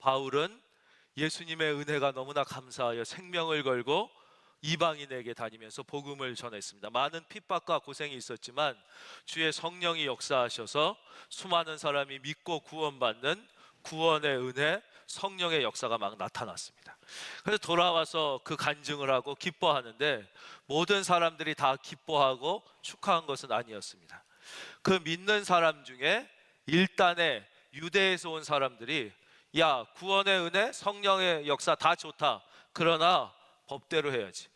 바울은 예수님의 은혜가 너무나 감사하여 생명을 걸고 이방인에게 다니면서 복음을 전했습니다. 많은 핍박과 고생이 있었지만 주의 성령이 역사하셔서 수많은 사람이 믿고 구원받는 구원의 은혜, 성령의 역사가 막 나타났습니다. 그래서 돌아와서 그 간증을 하고 기뻐하는데 모든 사람들이 다 기뻐하고 축하한 것은 아니었습니다. 그 믿는 사람 중에 일단의 유대에서 온 사람들이 야, 구원의 은혜, 성령의 역사 다 좋다. 그러나 법대로 해야지.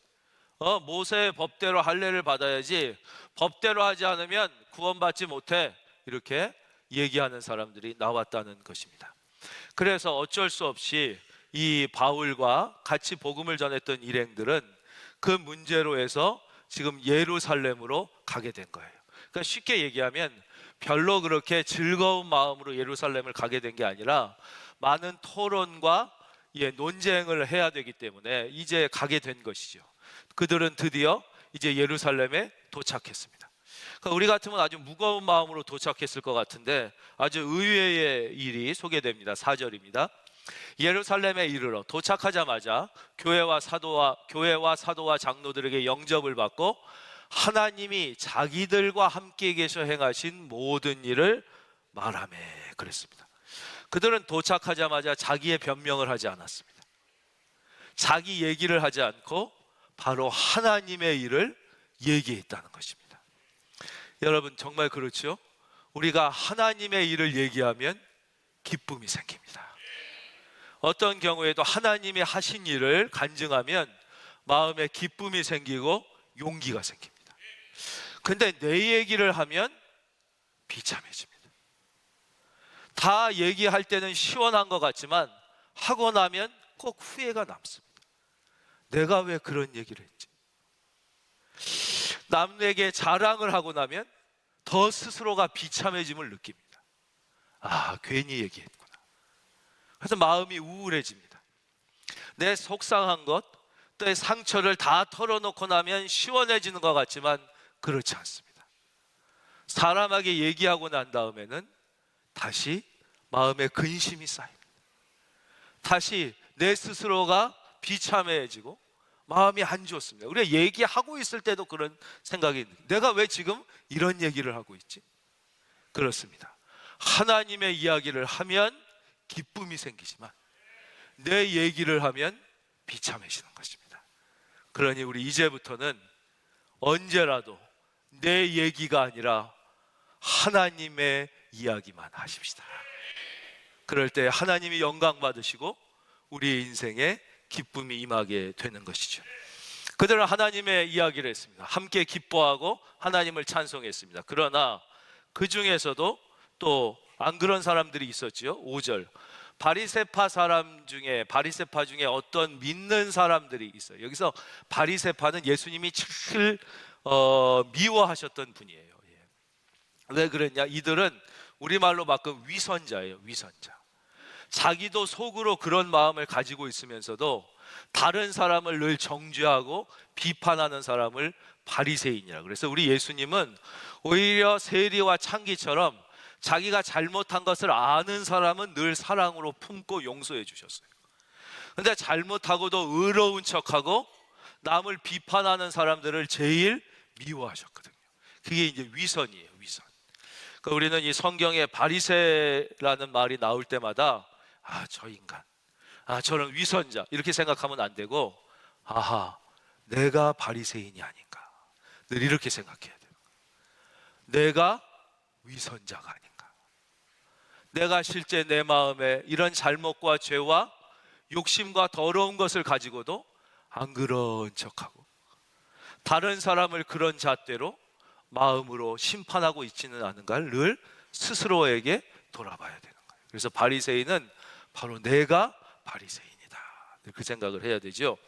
모세의 법대로 할례를 받아야지. 법대로 하지 않으면 구원받지 못해. 이렇게 얘기하는 사람들이 나왔다는 것입니다. 그래서 어쩔 수 없이 이 바울과 같이 복음을 전했던 일행들은 그 문제로 해서 지금 예루살렘으로 가게 된 거예요. 그러니까 쉽게 얘기하면 별로 그렇게 즐거운 마음으로 예루살렘을 가게 된 게 아니라 많은 토론과 논쟁을 해야 되기 때문에 이제 가게 된 것이죠. 그들은 드디어 이제 예루살렘에 도착했습니다. 그러니까 우리 같으면 아주 무거운 마음으로 도착했을 것 같은데 아주 의외의 일이 소개됩니다. 4절입니다. 예루살렘에 이르러 도착하자마자 교회와 사도와 장로들에게 영접을 받고 하나님이 자기들과 함께 계셔 행하신 모든 일을 말하며 그랬습니다. 그들은 도착하자마자 자기의 변명을 하지 않았습니다. 자기 얘기를 하지 않고 바로 하나님의 일을 얘기했다는 것입니다. 여러분 정말 그렇죠? 우리가 하나님의 일을 얘기하면 기쁨이 생깁니다. 어떤 경우에도 하나님이 하신 일을 간증하면 마음에 기쁨이 생기고 용기가 생깁니다. 근데 내 얘기를 하면 비참해집니다. 다 얘기할 때는 시원한 것 같지만 하고 나면 꼭 후회가 남습니다. 내가 왜 그런 얘기를 했지? 남에게 자랑을 하고 나면 더 스스로가 비참해짐을 느낍니다. 아, 괜히 얘기했구나. 그래서 마음이 우울해집니다. 내 속상한 것, 내 상처를 다 털어놓고 나면 시원해지는 것 같지만 그렇지 않습니다. 사람에게 얘기하고 난 다음에는 다시 마음에 근심이 쌓입니다. 다시 내 스스로가 비참해지고 마음이 안 좋습니다. 우리가 얘기하고 있을 때도 그런 생각이 있는 거예요. 내가 왜 지금 이런 얘기를 하고 있지? 그렇습니다. 하나님의 이야기를 하면 기쁨이 생기지만 내 얘기를 하면 비참해지는 것입니다. 그러니 우리 이제부터는 언제라도 내 얘기가 아니라 하나님의 이야기만 하십시다. 그럴 때 하나님이 영광 받으시고 우리의 인생에 기쁨이 임하게 되는 것이죠. 그들은 하나님의 이야기를 했습니다. 함께 기뻐하고 하나님을 찬송했습니다. 그러나 그 중에서도 또 안 그런 사람들이 있었죠. 5절 바리새파 중에 어떤 믿는 사람들이 있어요. 여기서 바리새파는 예수님이 제일 미워하셨던 분이에요. 왜 그랬냐? 이들은 우리말로 바꾸면 위선자예요. 위선자. 자기도 속으로 그런 마음을 가지고 있으면서도 다른 사람을 늘 정죄하고 비판하는 사람을 바리새인이라. 그래서 우리 예수님은 오히려 세리와 창기처럼 자기가 잘못한 것을 아는 사람은 늘 사랑으로 품고 용서해 주셨어요. 근데 잘못하고도 의로운 척하고 남을 비판하는 사람들을 제일 미워하셨거든요. 그게 이제 위선이에요. 위선. 그러니까 우리는 이 성경에 바리새라는 말이 나올 때마다 저 인간, 저는 위선자 이렇게 생각하면 안 되고 내가 바리새인이 아닌가 늘 이렇게 생각해야 돼요. 내가 위선자가 아닌가. 내가 실제 내 마음에 이런 잘못과 죄와 욕심과 더러운 것을 가지고도 안 그런 척하고 다른 사람을 그런 잣대로 마음으로 심판하고 있지는 않은가를 늘 스스로에게 돌아봐야 되는 거예요. 그래서 바리새인은 바로 내가 바리새인이다. 그 생각을 해야 되죠.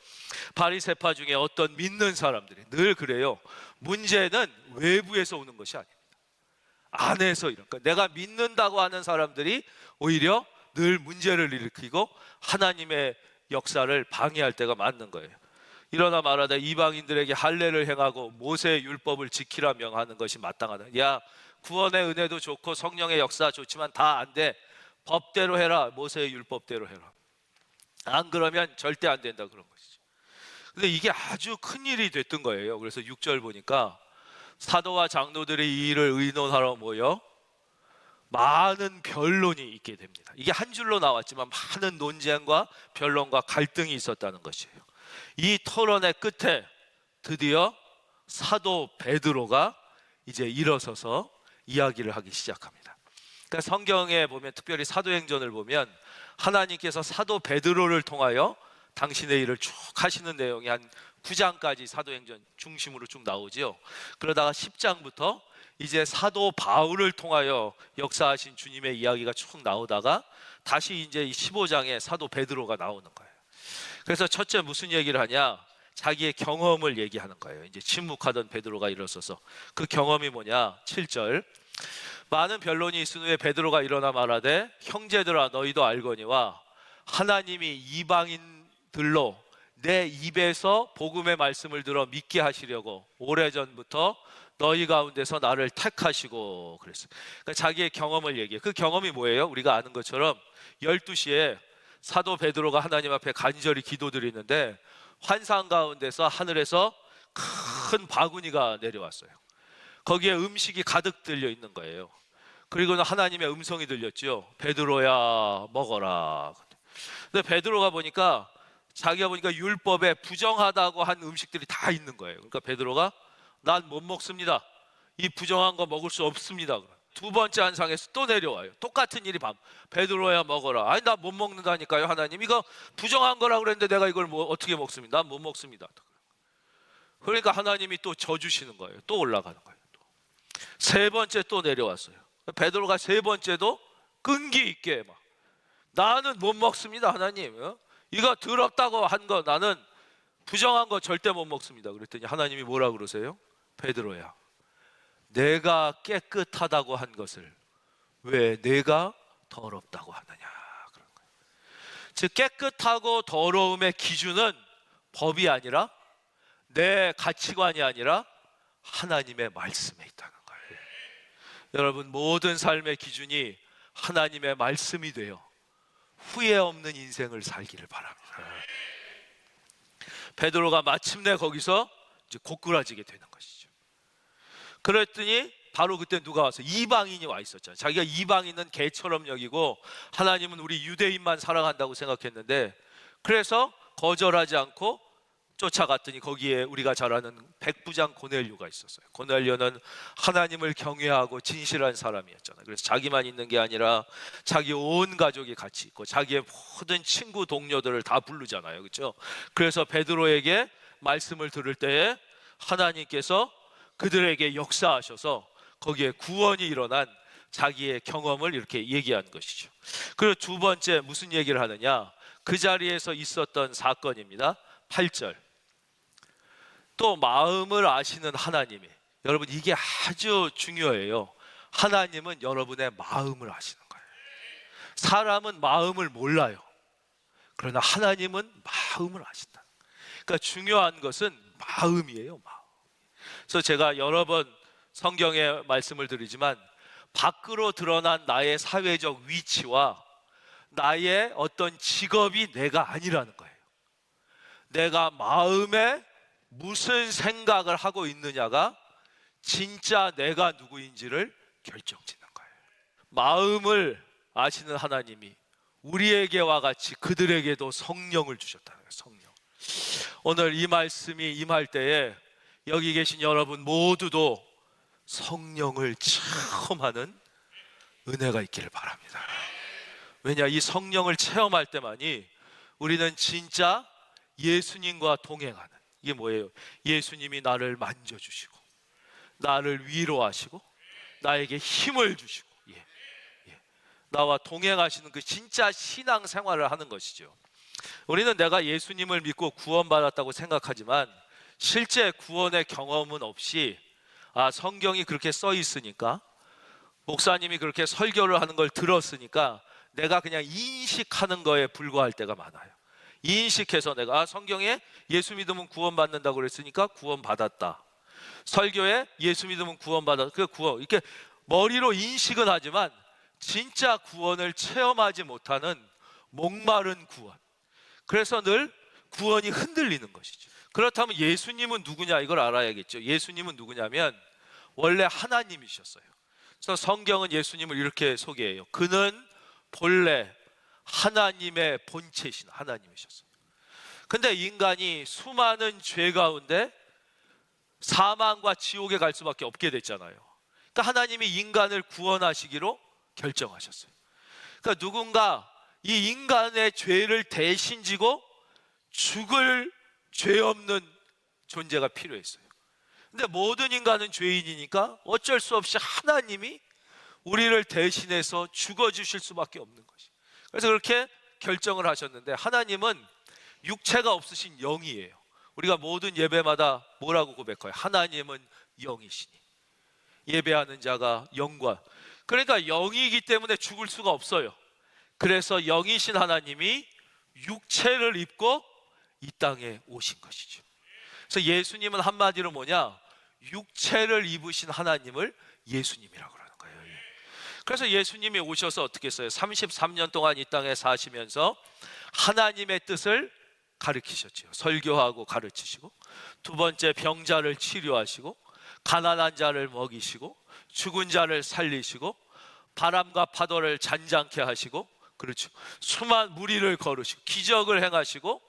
바리새파 중에 어떤 믿는 사람들이 늘 그래요. 문제는 외부에서 오는 것이 아닙니다. 안에서 이런 내가 믿는다고 하는 사람들이 오히려 늘 문제를 일으키고 하나님의 역사를 방해할 때가 많은 거예요. 일어나 말하되 이방인들에게 할례를 행하고 모세의 율법을 지키라 명하는 것이 마땅하다. 야, 구원의 은혜도 좋고 성령의 역사 좋지만 다 안 돼. 법대로 해라. 모세의 율법대로 해라. 안 그러면 절대 안 된다 그런 것이죠. 근데 이게 아주 큰 일이 됐던 거예요. 그래서 6절 보니까 사도와 장로들이 이 일을 의논하러 모여 많은 변론이 있게 됩니다. 이게 한 줄로 나왔지만 많은 논쟁과 변론과 갈등이 있었다는 것이에요. 이 토론의 끝에 드디어 사도 베드로가 이제 일어서서 이야기를 하기 시작합니다. 그러니까 성경에 보면, 특별히 사도행전을 보면 하나님께서 사도 베드로를 통하여 당신의 일을 쭉 하시는 내용이 한 9장까지 사도행전 중심으로 쭉 나오죠. 그러다가 10장부터 이제 사도 바울을 통하여 역사하신 주님의 이야기가 쭉 나오다가 다시 이제 15장에 사도 베드로가 나오는 거예요. 그래서 첫째 무슨 얘기를 하냐? 자기의 경험을 얘기하는 거예요. 이제 침묵하던 베드로가 일어서서 그 경험이 뭐냐? 7절. 많은 변론이 있은 후에 베드로가 일어나 말하되 형제들아 너희도 알거니와 하나님이 이방인들로 내 입에서 복음의 말씀을 들어 믿게 하시려고 오래전부터 너희 가운데서 나를 택하시고 그랬어요. 그러니까 자기의 경험을 얘기해요. 그 경험이 뭐예요? 우리가 아는 것처럼 12시에 사도 베드로가 하나님 앞에 간절히 기도드리는데 환상 가운데서 하늘에서 큰 바구니가 내려왔어요. 거기에 음식이 가득 들려 있는 거예요. 그리고는 하나님의 음성이 들렸죠. 베드로야 먹어라. 근데 베드로가 보니까 자기가 보니까 율법에 부정하다고 한 음식들이 다 있는 거예요. 그러니까 베드로가 난 못 먹습니다. 이 부정한 거 먹을 수 없습니다. 두 번째 환상에서 또 내려와요. 똑같은 일이 베드로야 먹어라. 아니 나 못 먹는다니까요. 하나님 이거 부정한 거라고 그랬는데 내가 이걸 뭐 어떻게 먹습니다. 난 못 먹습니다. 그러니까 하나님이 또 져주시는 거예요. 또 올라가는 거예요. 세 번째 또 내려왔어요. 베드로가 세 번째도 끈기 있게 막 나는 못 먹습니다. 하나님 이거 더럽다고 한 거 나는 부정한 거 절대 못 먹습니다. 그랬더니 하나님이 뭐라 그러세요? 베드로야 내가 깨끗하다고 한 것을 왜 내가 더럽다고 하느냐 그런 거예요. 즉 깨끗하고 더러움의 기준은 법이 아니라 내 가치관이 아니라 하나님의 말씀에 있다는 거예요. 여러분 모든 삶의 기준이 하나님의 말씀이 되어 후회 없는 인생을 살기를 바랍니다. 베드로가 마침내 거기서 이제 고꾸라지게 되는 것이죠. 그랬더니 바로 그때 누가 와서 이방인이 와 있었잖아요. 자기가 이방인은 개처럼 여기고 하나님은 우리 유대인만 사랑한다고 생각했는데 그래서 거절하지 않고 쫓아갔더니 거기에 우리가 잘 아는 백부장 고넬료가 있었어요. 고넬료는 하나님을 경외하고 진실한 사람이었잖아요. 그래서 자기만 있는 게 아니라 자기 온 가족이 같이 있고 자기의 모든 친구 동료들을 다 부르잖아요. 그렇죠? 그래서 베드로에게 말씀을 들을 때에 하나님께서 그들에게 역사하셔서 거기에 구원이 일어난 자기의 경험을 이렇게 얘기한 것이죠. 그리고 두 번째 무슨 얘기를 하느냐? 그 자리에서 있었던 사건입니다. 8절. 또 마음을 아시는 하나님이, 여러분 이게 아주 중요해요. 하나님은 여러분의 마음을 아시는 거예요. 사람은 마음을 몰라요. 그러나 하나님은 마음을 아신다. 그러니까 중요한 것은 마음이에요. 마음. 그래서 제가 여러 번 성경의 말씀을 드리지만 밖으로 드러난 나의 사회적 위치와 나의 어떤 직업이 내가 아니라는 거예요. 내가 마음에 무슨 생각을 하고 있느냐가 진짜 내가 누구인지를 결정짓는 거예요. 마음을 아시는 하나님이 우리에게와 같이 그들에게도 성령을 주셨다는 거예요. 성령. 오늘 이 말씀이 임할 때에 여기 계신 여러분 모두도 성령을 체험하는 은혜가 있기를 바랍니다. 왜냐, 이 성령을 체험할 때만이 우리는 진짜 예수님과 동행하는, 이게 뭐예요? 예수님이 나를 만져주시고 나를 위로하시고 나에게 힘을 주시고 나와 동행하시는 그 진짜 신앙생활을 하는 것이죠. 우리는 내가 예수님을 믿고 구원받았다고 생각하지만 실제 구원의 경험은 없이 성경이 그렇게 써 있으니까, 목사님이 그렇게 설교를 하는 걸 들었으니까 내가 그냥 인식하는 거에 불과할 때가 많아요. 인식해서 내가 성경에 예수 믿으면 구원받는다고 그랬으니까 구원받았다, 설교에 예수 믿으면 구원받았다, 그 구원, 이렇게 머리로 인식은 하지만 진짜 구원을 체험하지 못하는 목마른 구원. 그래서 늘 구원이 흔들리는 것이죠. 그렇다면 예수님은 누구냐, 이걸 알아야겠죠. 예수님은 누구냐면 원래 하나님이셨어요. 그래서 성경은 예수님을 이렇게 소개해요. 그는 본래 하나님의 본체이신 하나님이셨어요. 근데 인간이 수많은 죄 가운데 사망과 지옥에 갈 수밖에 없게 됐잖아요. 그러니까 하나님이 인간을 구원하시기로 결정하셨어요. 그러니까 누군가 이 인간의 죄를 대신 지고 죽을 죄 없는 존재가 필요했어요. 근데 모든 인간은 죄인이니까 어쩔 수 없이 하나님이 우리를 대신해서 죽어주실 수밖에 없는 것이. 그래서 그렇게 결정을 하셨는데, 하나님은 육체가 없으신 영이에요. 우리가 모든 예배마다 뭐라고 고백해요? 하나님은 영이시니 예배하는 자가 영과, 그러니까 영이기 때문에 죽을 수가 없어요. 그래서 영이신 하나님이 육체를 입고 이 땅에 오신 것이죠. 그래서 예수님은 한마디로 뭐냐? 육체를 입으신 하나님을 예수님이라고 하는 거예요. 그래서 예수님이 오셔서 어떻게 했어요? 33년 동안 이 땅에 사시면서 하나님의 뜻을 가르치셨죠. 설교하고 가르치시고, 두 번째 병자를 치료하시고, 가난한 자를 먹이시고, 죽은 자를 살리시고, 바람과 파도를 잔잔케 하시고, 그렇죠, 수많은 무리를 걸으시고 기적을 행하시고,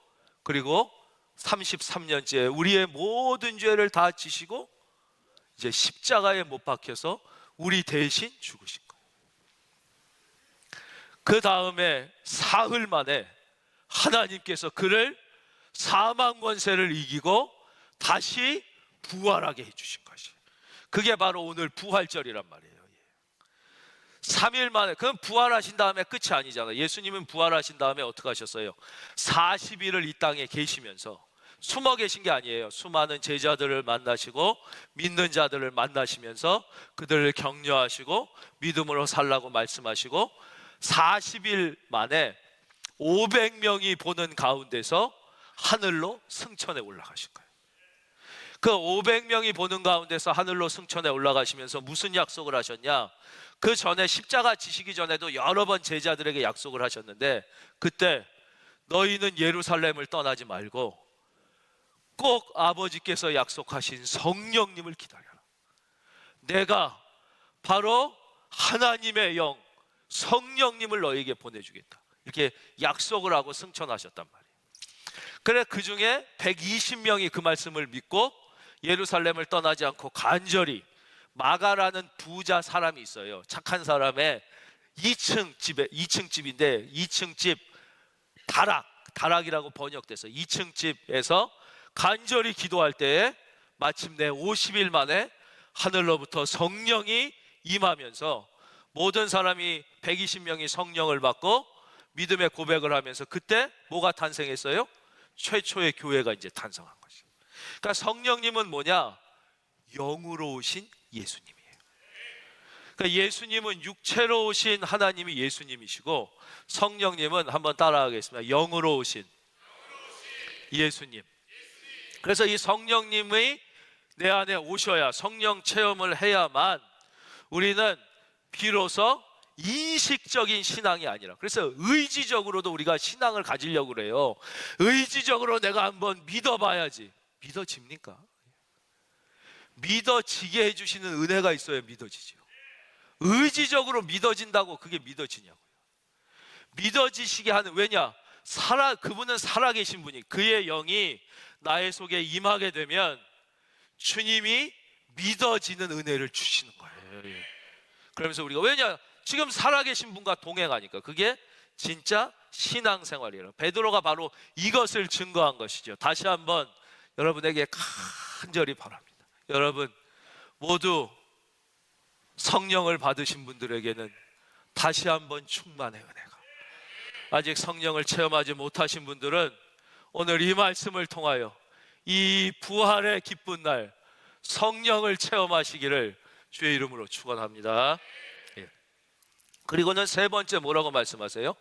그리고 33년째 우리의 모든 죄를 다 지시고 이제 십자가에 못 박혀서 우리 대신 죽으신 거예요. 그 다음에 사흘 만에 하나님께서 그를 사망 권세를 이기고 다시 부활하게 해주신 것이, 그게 바로 오늘 부활절이란 말이에요. 3일 만에. 그럼 부활하신 다음에 끝이 아니잖아요. 예수님은 부활하신 다음에 어떻게 하셨어요? 40일을 이 땅에 계시면서 숨어 계신 게 아니에요. 수많은 제자들을 만나시고 믿는 자들을 만나시면서 그들을 격려하시고 믿음으로 살라고 말씀하시고, 40일 만에 500명이 보는 가운데서 하늘로 승천해 올라가신 거예요. 그 500명이 보는 가운데서 하늘로 승천해 올라가시면서 무슨 약속을 하셨냐? 그 전에 십자가 지시기 전에도 여러 번 제자들에게 약속을 하셨는데, 그때 너희는 예루살렘을 떠나지 말고 꼭 아버지께서 약속하신 성령님을 기다려라. 내가 바로 하나님의 영 성령님을 너희에게 보내주겠다, 이렇게 약속을 하고 승천하셨단 말이에요. 그래, 그 중에 120명이 그 말씀을 믿고 예루살렘을 떠나지 않고 간절히, 마가라는 부자 사람이 있어요. 착한 사람의 2층 집인데 2층 집 다락이라고 번역돼서 2층 집에서 간절히 기도할 때에 마침내 50일 만에 하늘로부터 성령이 임하면서 모든 사람이 120명이 성령을 받고 믿음의 고백을 하면서, 그때 뭐가 탄생했어요? 최초의 교회가 이제 탄생한 것이에요. 그러니까 성령님은 뭐냐? 영으로 오신 예수님이에요. 그러니까 예수님은 육체로 오신 하나님이 예수님이시고, 성령님은 한번 따라하겠습니다. 영으로 오신 예수님. 그래서 이 성령님이 내 안에 오셔야, 성령 체험을 해야만 우리는 비로소 인식적인 신앙이 아니라, 그래서 의지적으로도 우리가 신앙을 가지려고 그래요. 의지적으로 내가 한번 믿어봐야지. 믿어집니까? 믿어지게 해주시는 은혜가 있어야 믿어지죠. 의지적으로 믿어진다고 그게 믿어지냐고요. 믿어지시게 하는, 왜냐? 그분은 살아계신 분이, 그의 영이 나의 속에 임하게 되면 주님이 믿어지는 은혜를 주시는 거예요. 그러면서 우리가, 왜냐? 지금 살아계신 분과 동행하니까. 그게 진짜 신앙생활이에요. 베드로가 바로 이것을 증거한 것이죠. 다시 한번 여러분에게 간절히 바랍니다. 여러분 모두 성령을 받으신 분들에게는 다시 한번 충만의 은혜가, 아직 성령을 체험하지 못하신 분들은 오늘 이 말씀을 통하여 이 부활의 기쁜 날 성령을 체험하시기를 주의 이름으로 축원합니다. 그리고는 세 번째 뭐라고 말씀하세요?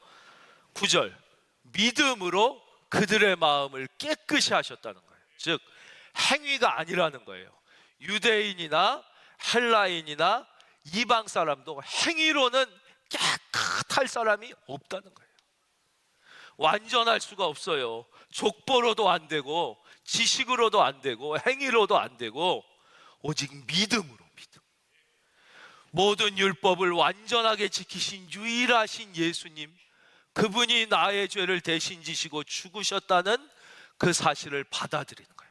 9절, 믿음으로 그들의 마음을 깨끗이 하셨다는 거예요. 즉 행위가 아니라는 거예요. 유대인이나 헬라인이나 이방 사람도 행위로는 깨끗할 사람이 없다는 거예요. 완전할 수가 없어요. 족보로도 안 되고 지식으로도 안 되고 행위로도 안 되고 오직 믿음으로. 모든 율법을 완전하게 지키신 유일하신 예수님, 그분이 나의 죄를 대신 지시고 죽으셨다는 그 사실을 받아들이는 거예요.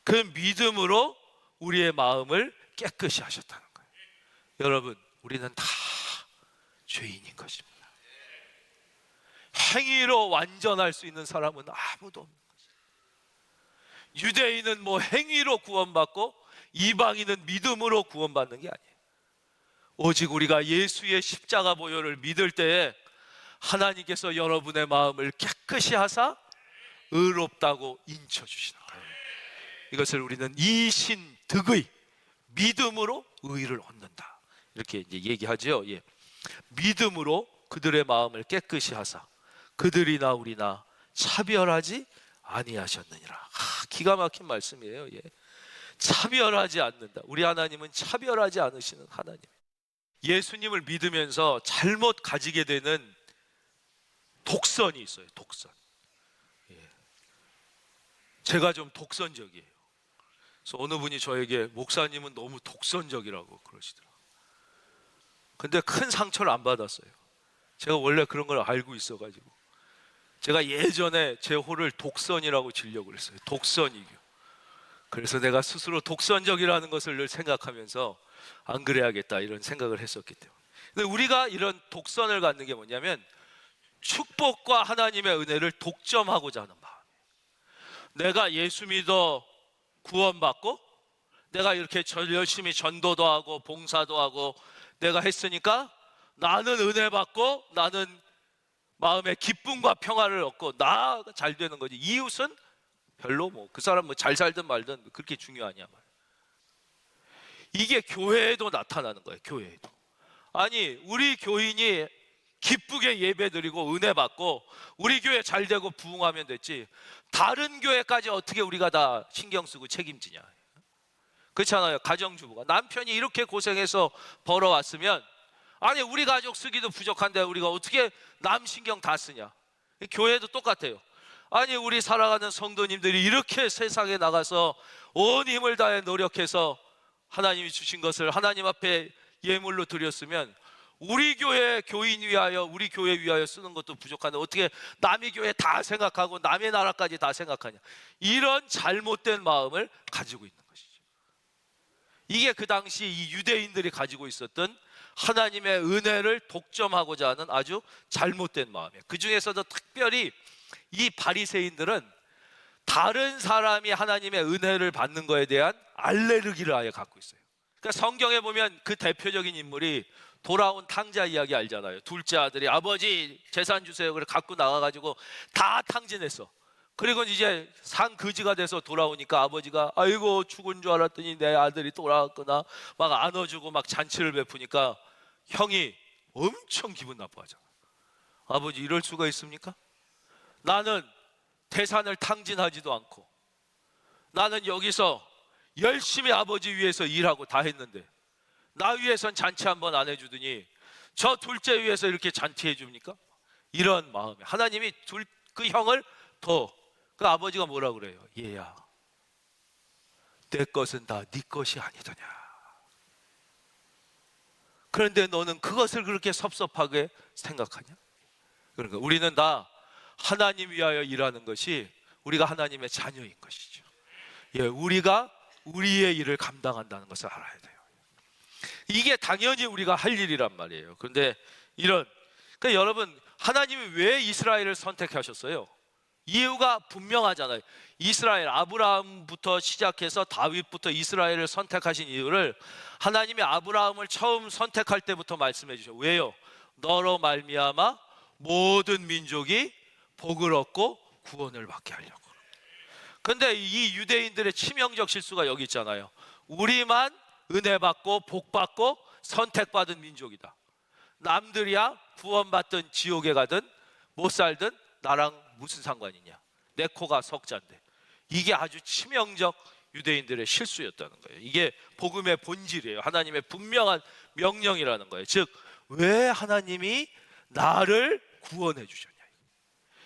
그 믿음으로 우리의 마음을 깨끗이 하셨다는 거예요. 여러분, 우리는 다 죄인인 것입니다. 행위로 완전할 수 있는 사람은 아무도 없는 것입니다. 유대인은 뭐 행위로 구원받고 이방인은 믿음으로 구원받는 게 아니에요. 오직 우리가 예수의 십자가 보혈을 믿을 때에 하나님께서 여러분의 마음을 깨끗이 하사 의롭다고 인쳐주시는 거예요. 이것을 우리는 이신득의 믿음으로 의를 얻는다, 이렇게 이제 얘기하죠. 예. 믿음으로 그들의 마음을 깨끗이 하사 그들이나 우리나 차별하지 아니하셨느니라. 기가 막힌 말씀이에요. 예. 차별하지 않는다. 우리 하나님은 차별하지 않으시는 하나님. 예수님을 믿으면서 잘못 가지게 되는 독선이 있어요. 독선. 예. 제가 좀 독선적이에요. 그래서 어느 분이 저에게 목사님은 너무 독선적이라고 그러시더라고요. 근데 큰 상처를 안 받았어요. 제가 원래 그런 걸 알고 있어가지고 제가 예전에 제 호를 독선이라고 지려고 그랬어요. 독선이교. 그래서 내가 스스로 독선적이라는 것을 늘 생각하면서 안 그래야겠다 이런 생각을 했었기 때문에. 근데 우리가 이런 독선을 갖는 게 뭐냐면 축복과 하나님의 은혜를 독점하고자 하는 마음. 내가 예수 믿어 구원받고 내가 이렇게 열심히 전도도 하고 봉사도 하고 내가 했으니까 나는 은혜 받고 나는 마음의 기쁨과 평화를 얻고 나가 잘 되는 거지. 이웃은 별로 뭐 그 사람 뭐 잘 살든 말든 그렇게 중요하냐 말. 이게 교회에도 나타나는 거예요. 교회에도. 아니 우리 교인이 기쁘게 예배드리고 은혜 받고 우리 교회 잘 되고 부흥하면 됐지 다른 교회까지 어떻게 우리가 다 신경 쓰고 책임지냐. 그렇잖아요. 가정주부가 남편이 이렇게 고생해서 벌어왔으면 아니 우리 가족 쓰기도 부족한데 우리가 어떻게 남 신경 다 쓰냐. 교회도 똑같아요. 아니 우리 살아가는 성도님들이 이렇게 세상에 나가서 온 힘을 다해 노력해서 하나님이 주신 것을 하나님 앞에 예물로 드렸으면 우리 교회 교인 위하여 우리 교회 위하여 쓰는 것도 부족한데 어떻게 남의 교회 다 생각하고 남의 나라까지 다 생각하냐. 이런 잘못된 마음을 가지고 있는 것이죠. 이게 그 당시 이 유대인들이 가지고 있었던 하나님의 은혜를 독점하고자 하는 아주 잘못된 마음이에요. 그 중에서도 특별히 이 바리새인들은 다른 사람이 하나님의 은혜를 받는 것에 대한 알레르기를 아예 갖고 있어요. 그러니까 성경에 보면 그 대표적인 인물이 돌아온 탕자 이야기 알잖아요. 둘째 아들이 아버지 재산 주세요. 그래 갖고 나가가지고 다 탕진했어. 그리고 이제 상그지가 돼서 돌아오니까 아버지가 아이고 죽은 줄 알았더니 내 아들이 돌아왔구나 막 안아주고 막 잔치를 베푸니까 형이 엄청 기분 나빠하잖아. 아버지 이럴 수가 있습니까? 나는 태산을 탕진하지도 않고 나는 여기서 열심히 아버지 위해서 일하고 다 했는데 나 위해선 잔치 한번 안 해주더니 저 둘째 위해서 이렇게 잔치해 줍니까? 이런 마음에 하나님이 그 형을 더 그 아버지가 뭐라 그래요? 얘야 내 것은 다 네 것이 아니더냐. 그런데 너는 그것을 그렇게 섭섭하게 생각하냐? 그러니까 우리는 다 하나님 위하여 일하는 것이 우리가 하나님의 자녀인 것이죠. 예, 우리가 우리의 일을 감당한다는 것을 알아야 돼요. 이게 당연히 우리가 할 일이란 말이에요. 그런데 그러니까 여러분 하나님이 왜 이스라엘을 선택하셨어요? 이유가 분명하잖아요. 이스라엘 아브라함부터 시작해서 다윗부터 이스라엘을 선택하신 이유를 하나님이 아브라함을 처음 선택할 때부터 말씀해 주셔요. 왜요? 너로 말미암아 모든 민족이 복을 얻고 구원을 받게 하려고. 그런데 이 유대인들의 치명적 실수가 여기 있잖아요. 우리만 은혜 받고 복 받고 선택받은 민족이다. 남들이야 구원받든 지옥에 가든 못 살든 나랑 무슨 상관이냐. 내 코가 석자인데. 이게 아주 치명적 유대인들의 실수였다는 거예요. 이게 복음의 본질이에요. 하나님의 분명한 명령이라는 거예요. 즉 왜 하나님이 나를 구원해 주셨냐.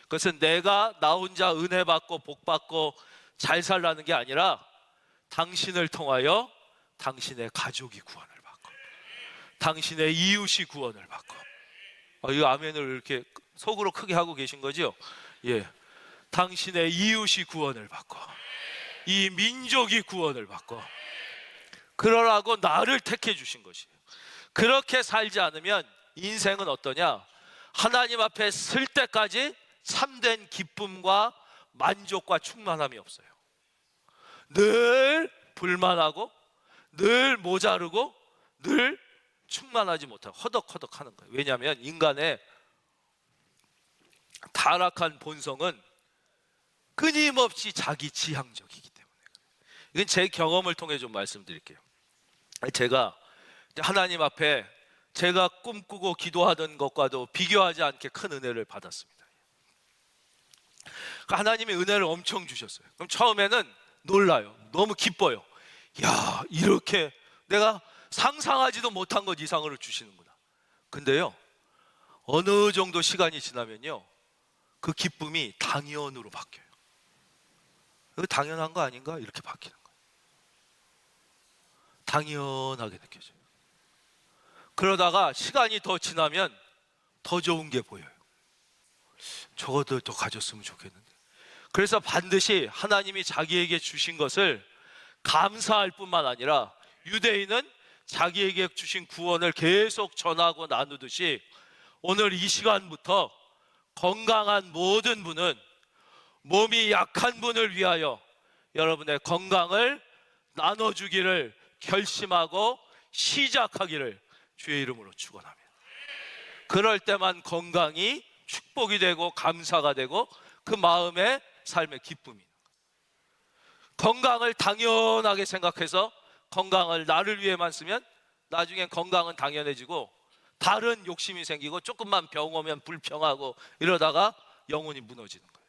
그것은 내가 나 혼자 은혜 받고 복 받고 잘 살라는 게 아니라 당신을 통하여 당신의 가족이 구원을 받고 당신의 이웃이 구원을 받고. 이 아멘을 이렇게 속으로 크게 하고 계신 거죠? 예. 당신의 이웃이 구원을 받고 이 민족이 구원을 받고 그러라고 나를 택해 주신 것이에요. 그렇게 살지 않으면 인생은 어떠냐? 하나님 앞에 설 때까지 참된 기쁨과 만족과 충만함이 없어요. 늘 불만하고 늘 모자르고 늘 충만하지 못하고 허덕허덕 하는 거예요. 왜냐하면 인간의 타락한 본성은 끊임없이 자기 지향적이기 때문에. 이건 제 경험을 통해 좀 말씀드릴게요. 제가 하나님 앞에 제가 꿈꾸고 기도하던 것과도 비교하지 않게 큰 은혜를 받았습니다. 하나님이 은혜를 엄청 주셨어요. 그럼 처음에는 놀라요. 너무 기뻐요. 야, 이렇게 내가 상상하지도 못한 것 이상으로 주시는구나. 근데요, 어느 정도 시간이 지나면요, 그 기쁨이 당연으로 바뀌어요. 이거 당연한 거 아닌가? 이렇게 바뀌는 거예요. 당연하게 느껴져요. 그러다가 시간이 더 지나면 더 좋은 게 보여요. 저것도 더 가졌으면 좋겠는데. 그래서 반드시 하나님이 자기에게 주신 것을 감사할 뿐만 아니라 유대인은 자기에게 주신 구원을 계속 전하고 나누듯이 오늘 이 시간부터 건강한 모든 분은 몸이 약한 분을 위하여 여러분의 건강을 나눠주기를 결심하고 시작하기를 주의 이름으로 축원합니다. 그럴 때만 건강이 축복이 되고 감사가 되고 그 마음의 삶의 기쁨이 있는 거예요. 건강을 당연하게 생각해서 건강을 나를 위해만 쓰면 나중엔 건강은 당연해지고 다른 욕심이 생기고 조금만 병 오면 불평하고 이러다가 영혼이 무너지는 거예요.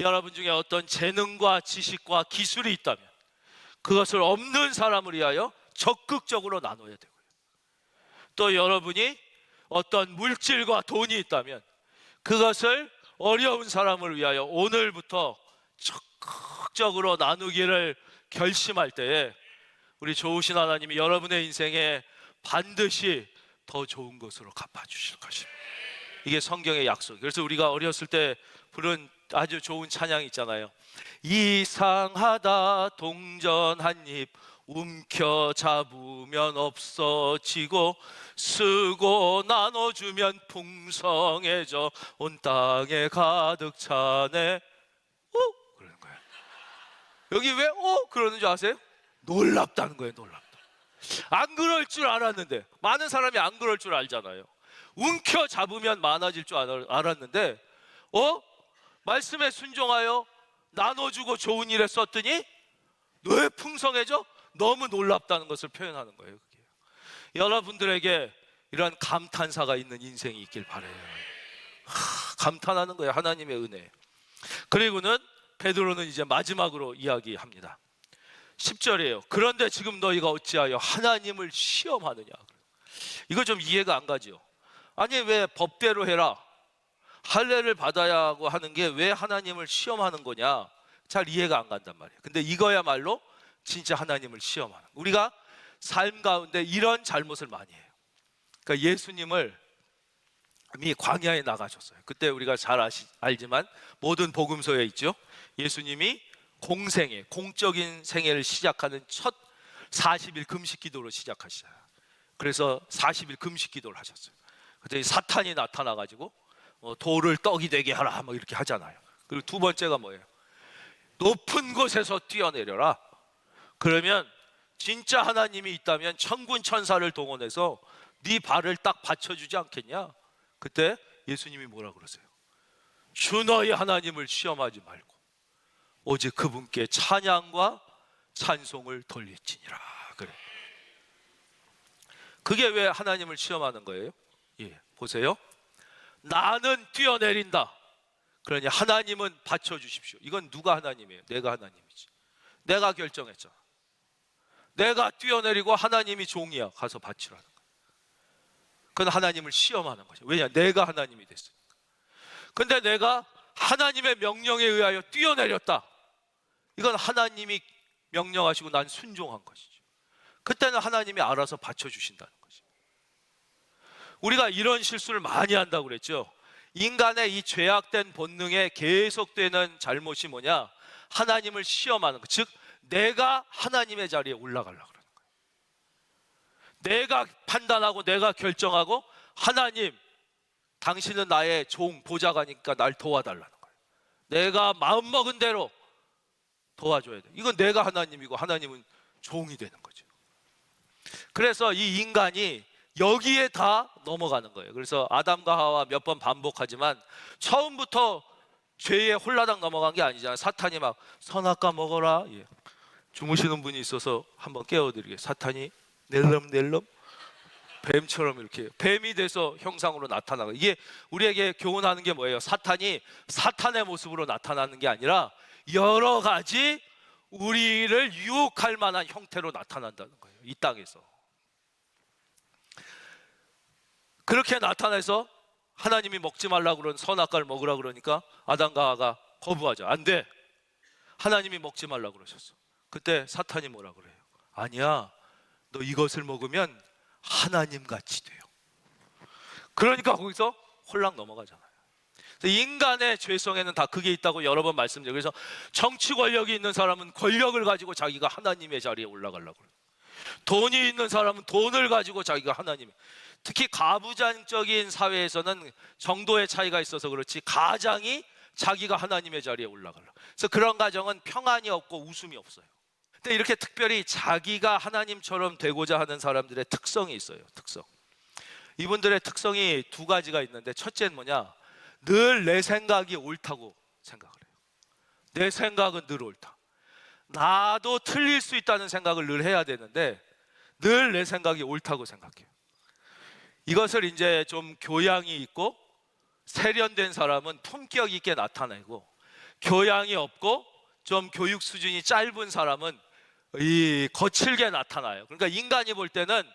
여러분 중에 어떤 재능과 지식과 기술이 있다면 그것을 없는 사람을 위하여 적극적으로 나눠야 되고요. 또 여러분이 어떤 물질과 돈이 있다면 그것을 어려운 사람을 위하여 오늘부터 적극적으로 나누기를 결심할 때에 우리 좋으신 하나님이 여러분의 인생에 반드시 더 좋은 것으로 갚아주실 것입니다. 이게 성경의 약속이에요. 그래서 우리가 어렸을 때 부른 아주 좋은 찬양이 있잖아요. 이상하다 동전 한 입 움켜잡으면 없어지고 쓰고 나눠주면 풍성해져 온 땅에 가득 차네. 그러는 거예요. 여기 왜 그러는 줄 아세요? 놀랍다는 거예요. 놀랍다. 안 그럴 줄 알았는데, 많은 사람이 안 그럴 줄 알잖아요. 움켜잡으면 많아질 줄 알았는데 말씀에 순종하여 나눠주고 좋은 일에 썼더니 왜 풍성해져? 너무 놀랍다는 것을 표현하는 거예요. 그게. 여러분들에게 이런 감탄사가 있는 인생이 있길 바라요. 감탄하는 거예요. 하나님의 은혜. 그리고는 베드로는 이제 마지막으로 이야기합니다. 10절이에요. 그런데 지금 너희가 어찌하여 하나님을 시험하느냐. 이거 좀 이해가 안 가죠. 아니 왜 법대로 해라, 할례를 받아야 하고 하는 게 왜 하나님을 시험하는 거냐, 잘 이해가 안 간단 말이에요. 근데 이거야말로 진짜 하나님을 시험하는, 우리가 삶 가운데 이런 잘못을 많이 해요. 그러니까 예수님을 이미 광야에 나가셨어요. 그때 우리가 잘 알지만 모든 복음서에 있죠. 예수님이 공적인 생애를 시작하는 첫 40일 금식 기도로 시작하시잖아요. 그래서 40일 금식 기도를 하셨어요. 그때 사탄이 나타나가지고 돌을 떡이 되게 하라 뭐 이렇게 하잖아요. 그리고 두 번째가 뭐예요? 높은 곳에서 뛰어내려라. 그러면 진짜 하나님이 있다면 천군 천사를 동원해서 네 발을 딱 받쳐주지 않겠냐. 그때 예수님이 뭐라 그러세요? 주 너희 하나님을 시험하지 말고 오직 그분께 찬양과 찬송을 돌릴지니라. 그래. 그게 왜 하나님을 시험하는 거예요? 예, 보세요. 나는 뛰어내린다. 그러니 하나님은 받쳐주십시오. 이건 누가 하나님이에요? 내가 하나님이지. 내가 결정했잖아. 내가 뛰어내리고 하나님이 종이야. 가서 바치라는 거야. 그건 하나님을 시험하는 거죠. 왜냐? 내가 하나님이 됐으니까. 근데 내가 하나님의 명령에 의하여 뛰어내렸다. 이건 하나님이 명령하시고 난 순종한 것이죠. 그때는 하나님이 알아서 받쳐주신다는 거죠. 우리가 이런 실수를 많이 한다고 그랬죠. 인간의 이 죄악된 본능에 계속되는 잘못이 뭐냐? 하나님을 시험하는 것. 즉 내가 하나님의 자리에 올라가려고 그러는 거예요. 내가 판단하고 내가 결정하고, 하나님 당신은 나의 종 보좌관이니까 날 도와달라는 거예요. 내가 마음먹은 대로 도와줘야 돼. 이건 내가 하나님이고 하나님은 종이 되는 거죠. 그래서 이 인간이 여기에 다 넘어가는 거예요. 그래서 아담과 하와 몇 번 반복하지만 처음부터 죄에 홀라당 넘어간 게 아니잖아요. 사탄이 막 선악과 먹어라. 예. 주무시는 분이 있어서 한번 깨워드리게. 사탄이 낼름낼름 뱀처럼 이렇게 뱀이 돼서 형상으로 나타나고, 이게 우리에게 교훈하는 게 뭐예요? 사탄이 사탄의 모습으로 나타나는 게 아니라 여러 가지 우리를 유혹할 만한 형태로 나타난다는 거예요. 이 땅에서 그렇게 나타나서 하나님이 먹지 말라고 그런 선악과를 먹으라 그러니까 아담과 하와가 거부하죠. 안 돼, 하나님이 먹지 말라고 그러셨어. 그때 사탄이 뭐라 그래요? 아니야, 너 이것을 먹으면 하나님같이 돼요. 그러니까 거기서 홀랑 넘어가잖아요. 인간의 죄성에는 다 그게 있다고 여러 번 말씀드려요. 그래서 정치 권력이 있는 사람은 권력을 가지고 자기가 하나님의 자리에 올라가려고 그래요. 돈이 있는 사람은 돈을 가지고 자기가 하나님, 특히 가부장적인 사회에서는 정도의 차이가 있어서 그렇지 가장이 자기가 하나님의 자리에 올라가려고. 그래서 그런 가정은 평안이 없고 웃음이 없어요. 근데 이렇게 특별히 자기가 하나님처럼 되고자 하는 사람들의 특성이 있어요. 특성. 이분들의 특성이 두 가지가 있는데, 첫째는 뭐냐? 늘 내 생각이 옳다고 생각을 해요. 내 생각은 늘 옳다. 나도 틀릴 수 있다는 생각을 늘 해야 되는데 늘 내 생각이 옳다고 생각해요. 이것을 이제 좀 교양이 있고 세련된 사람은 품격 있게 나타내고, 교양이 없고 좀 교육 수준이 짧은 사람은 이 거칠게 나타나요. 그러니까 인간이 볼 때는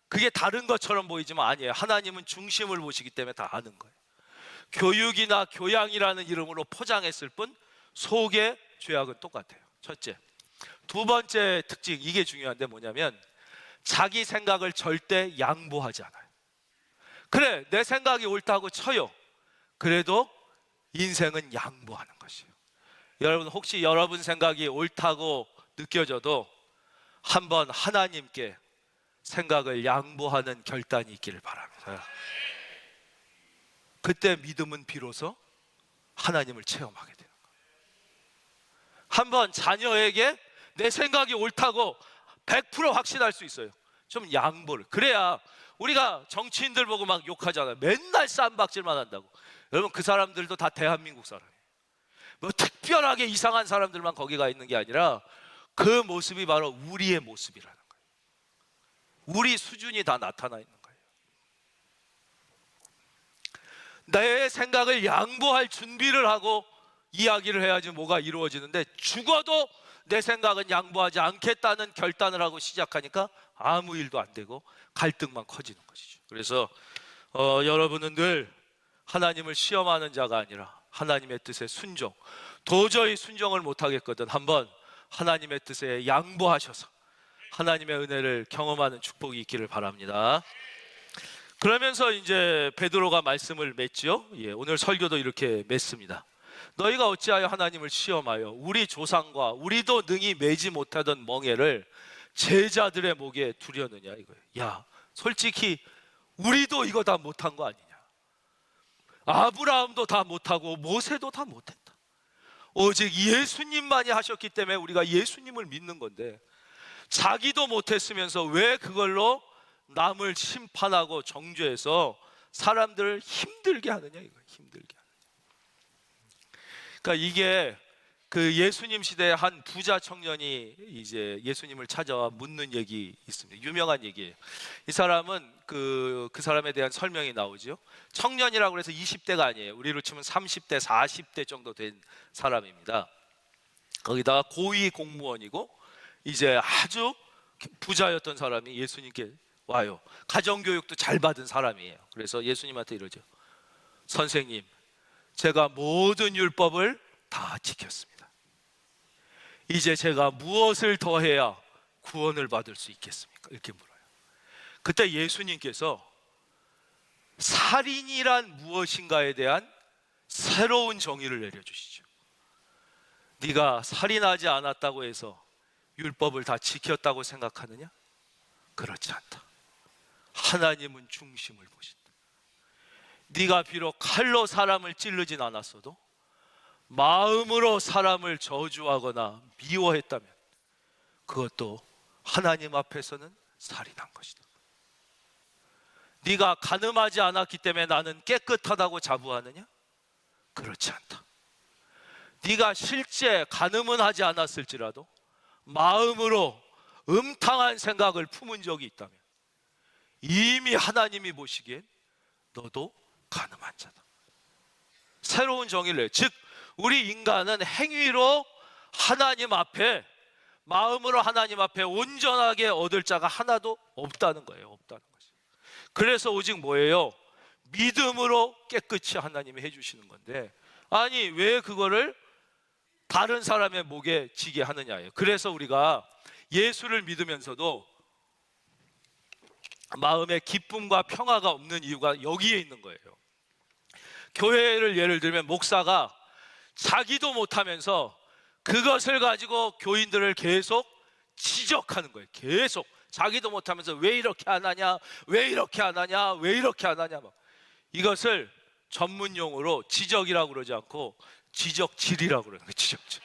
그게 다른 것처럼 보이지만 아니에요. 하나님은 중심을 보시기 때문에 다 아는 거예요. 교육이나 교양이라는 이름으로 포장했을 뿐 속의 죄악은 똑같아요. 첫째. 두 번째 특징, 이게 중요한데 뭐냐면 자기 생각을 절대 양보하지 않아요. 그래, 내 생각이 옳다고 쳐요. 그래도 인생은 양보하는 것이에요. 여러분, 혹시 여러분 생각이 옳다고 느껴져도 한번 하나님께 생각을 양보하는 결단이 있기를 바랍니다. 그때 믿음은 비로소 하나님을 체험하게 되는 거예요. 한번 자녀에게 내 생각이 옳다고 100% 확신할 수 있어요. 좀 양보를. 그래야, 우리가 정치인들 보고 막 욕하잖아요. 맨날 쌈박질만 한다고. 여러분, 그 사람들도 다 대한민국 사람이에요. 뭐 특별하게 이상한 사람들만 거기가 있는 게 아니라 그 모습이 바로 우리의 모습이라는 거예요. 우리 수준이 다 나타나 있는 거예요. 내 생각을 양보할 준비를 하고 이야기를 해야지 뭐가 이루어지는데, 죽어도 내 생각은 양보하지 않겠다는 결단을 하고 시작하니까 아무 일도 안 되고 갈등만 커지는 것이죠. 그래서 여러분은 늘 하나님을 시험하는 자가 아니라 하나님의 뜻에 순종, 도저히 순종을 못하겠거든 한번 하나님의 뜻에 양보하셔서 하나님의 은혜를 경험하는 축복이 있기를 바랍니다. 그러면서 이제 베드로가 말씀을 맺죠. 예, 오늘 설교도 이렇게 맺습니다. 너희가 어찌하여 하나님을 시험하여 우리 조상과 우리도 능히 매지 못하던 멍에를 제자들의 목에 두려느냐 이거예요. 야, 솔직히 우리도 이거 다 못한 거 아니냐? 아브라함도 다 못하고 모세도 다 못했다. 오직 예수님만이 하셨기 때문에 우리가 예수님을 믿는 건데, 자기도 못했으면서 왜 그걸로 남을 심판하고 정죄해서 사람들을 힘들게 하느냐 이거예요. 힘들게 하느냐. 그러니까 이게 그 예수님 시대의 한 부자 청년이 이제 예수님을 찾아와 묻는 얘기 있습니다. 유명한 얘기예요. 이 사람은 그 사람에 대한 설명이 나오죠. 청년이라고 해서 20대가 아니에요. 우리로 치면 30대, 40대 정도 된 사람입니다. 거기다가 고위 공무원이고 이제 아주 부자였던 사람이 예수님께 와요. 가정교육도 잘 받은 사람이에요. 그래서 예수님한테 이러죠. 선생님, 제가 모든 율법을 다 지켰습니다. 이제 제가 무엇을 더해야 구원을 받을 수 있겠습니까? 이렇게 물어요. 그때 예수님께서 살인이란 무엇인가에 대한 새로운 정의를 내려주시죠. 네가 살인하지 않았다고 해서 율법을 다 지켰다고 생각하느냐? 그렇지 않다. 하나님은 중심을 보신다. 네가 비록 칼로 사람을 찌르진 않았어도 마음으로 사람을 저주하거나 미워했다면 그것도 하나님 앞에서는 살인한 것이다. 네가 간음하지 않았기 때문에 나는 깨끗하다고 자부하느냐? 그렇지 않다. 네가 실제 간음은 하지 않았을지라도 마음으로 음탕한 생각을 품은 적이 있다면 이미 하나님이 보시기엔 너도 간음한 자다. 새로운 정의를 해요. 즉 우리 인간은 행위로 하나님 앞에, 마음으로 하나님 앞에 온전하게 얻을 자가 하나도 없다는 거예요. 없다는 것이. 그래서 오직 뭐예요? 믿음으로 깨끗이 하나님이 해주시는 건데, 아니 왜 그거를 다른 사람의 목에 지게 하느냐예요. 그래서 우리가 예수를 믿으면서도 마음에 기쁨과 평화가 없는 이유가 여기에 있는 거예요. 교회를 예를 들면 목사가 자기도 못하면서 그것을 가지고 교인들을 계속 지적하는 거예요. 계속 자기도 못하면서 왜 이렇게 안 하냐, 왜 이렇게 안 하냐, 왜 이렇게 안 하냐. 이것을 전문 용어로 지적이라고 그러지 않고 지적질이라고 그러는 거예요. 지적질.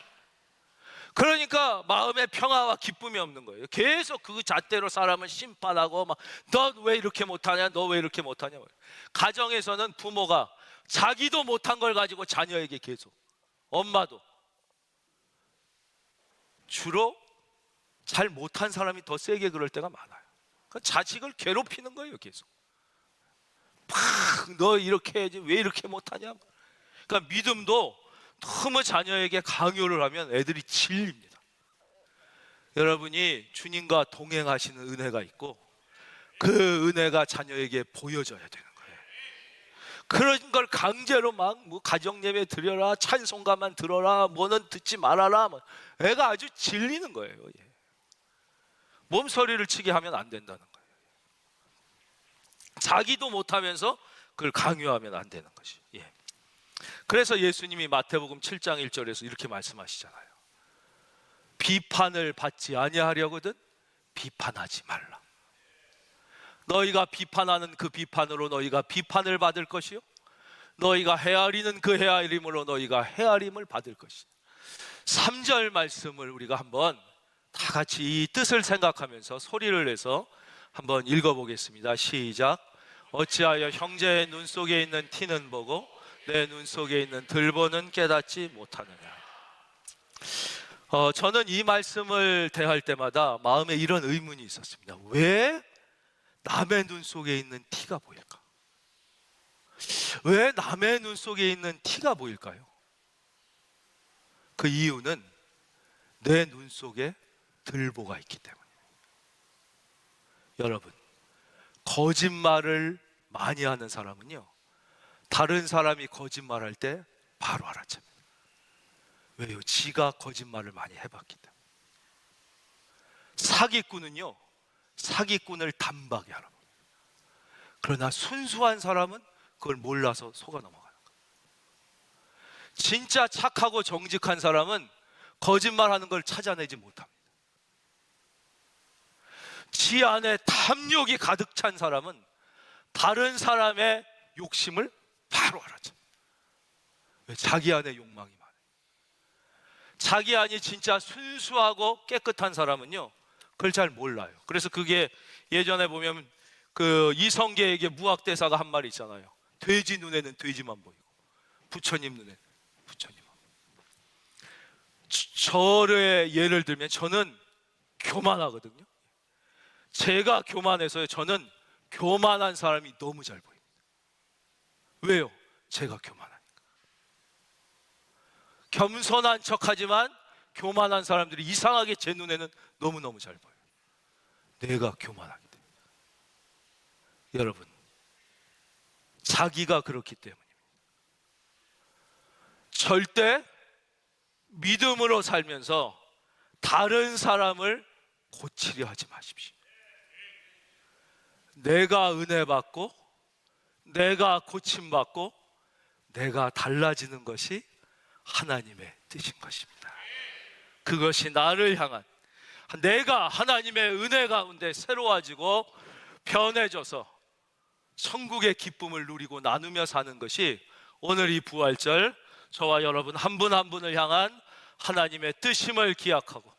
그러니까 마음에 평화와 기쁨이 없는 거예요. 계속 그 잣대로 사람을 심판하고 막 너 왜 이렇게 못하냐, 너 왜 이렇게 못하냐. 가정에서는 부모가 자기도 못한 걸 가지고 자녀에게 계속, 엄마도 주로 잘 못한 사람이 더 세게 그럴 때가 많아요. 그러니까 자식을 괴롭히는 거예요. 계속 너 이렇게 해야지, 왜 이렇게 못하냐. 그러니까 믿음도 너무 자녀에게 강요를 하면 애들이 질립니다. 여러분이 주님과 동행하시는 은혜가 있고 그 은혜가 자녀에게 보여져야 되는 거예요. 그런 걸 강제로 막 뭐 가정예배 드려라, 찬송가만 들어라, 뭐는 듣지 말아라, 애가 아주 질리는 거예요. 몸서리를 치게 하면 안 된다는 거예요. 자기도 못하면서 그걸 강요하면 안 되는 것이. 그래서 예수님이 마태복음 7장 1절에서 이렇게 말씀하시잖아요. 비판을 받지 아니하려거든 비판하지 말라. 너희가 비판하는 그 비판으로 너희가 비판을 받을 것이요, 너희가 헤아리는 그 헤아림으로 너희가 헤아림을 받을 것이다. 3절 말씀을 우리가 한번 다 같이 이 뜻을 생각하면서 소리를 내서 한번 읽어보겠습니다. 시작. 어찌하여 형제의 눈 속에 있는 티는 보고 내 눈 속에 있는 들보는 깨닫지 못하느냐. 저는 이 말씀을 대할 때마다 마음에 이런 의문이 있었습니다. 왜 남의 눈 속에 있는 티가 보일까? 왜 남의 눈 속에 있는 티가 보일까요? 그 이유는 내 눈 속에 들보가 있기 때문이에요. 여러분, 거짓말을 많이 하는 사람은요, 다른 사람이 거짓말할 때 바로 알아챕니다. 왜요? 지가 거짓말을 많이 해봤기 때문에. 사기꾼은요, 사기꾼을 단박에 알아봅니다. 그러나 순수한 사람은 그걸 몰라서 속아 넘어가는 거예요. 진짜 착하고 정직한 사람은 거짓말하는 걸 찾아내지 못합니다. 지 안에 탐욕이 가득 찬 사람은 다른 사람의 욕심을 바로 알아챕니다. 왜? 자기 안에 욕망이 많아요. 자기 안이 진짜 순수하고 깨끗한 사람은요, 그걸 잘 몰라요. 그래서 그게 예전에 보면 그 이성계에게 무학대사가 한 말이 있잖아요. 돼지 눈에는 돼지만 보이고 부처님 눈에는 부처님만. 저의 예를 들면 저는 교만하거든요. 제가 교만해서요, 저는 교만한 사람이 너무 잘 보입니다. 왜요? 제가 교만하니까. 겸손한 척하지만 교만한 사람들이 이상하게 제 눈에는 너무너무 잘 보여요. 내가 교만하기 때문에. 여러분, 자기가 그렇기 때문입니다. 절대 믿음으로 살면서 다른 사람을 고치려 하지 마십시오. 내가 은혜 받고 내가 고침받고 내가 달라지는 것이 하나님의 뜻인 것입니다. 그것이 나를 향한, 내가 하나님의 은혜 가운데 새로워지고 변해져서 천국의 기쁨을 누리고 나누며 사는 것이 오늘 이 부활절 저와 여러분 한 분 한 분을 향한 하나님의 뜻임을 기약하고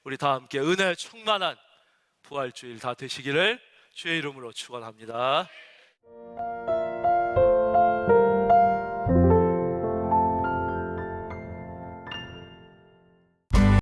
우리 다 함께 은혜 충만한 부활주일 다 되시기를 주의 이름으로 축원합니다.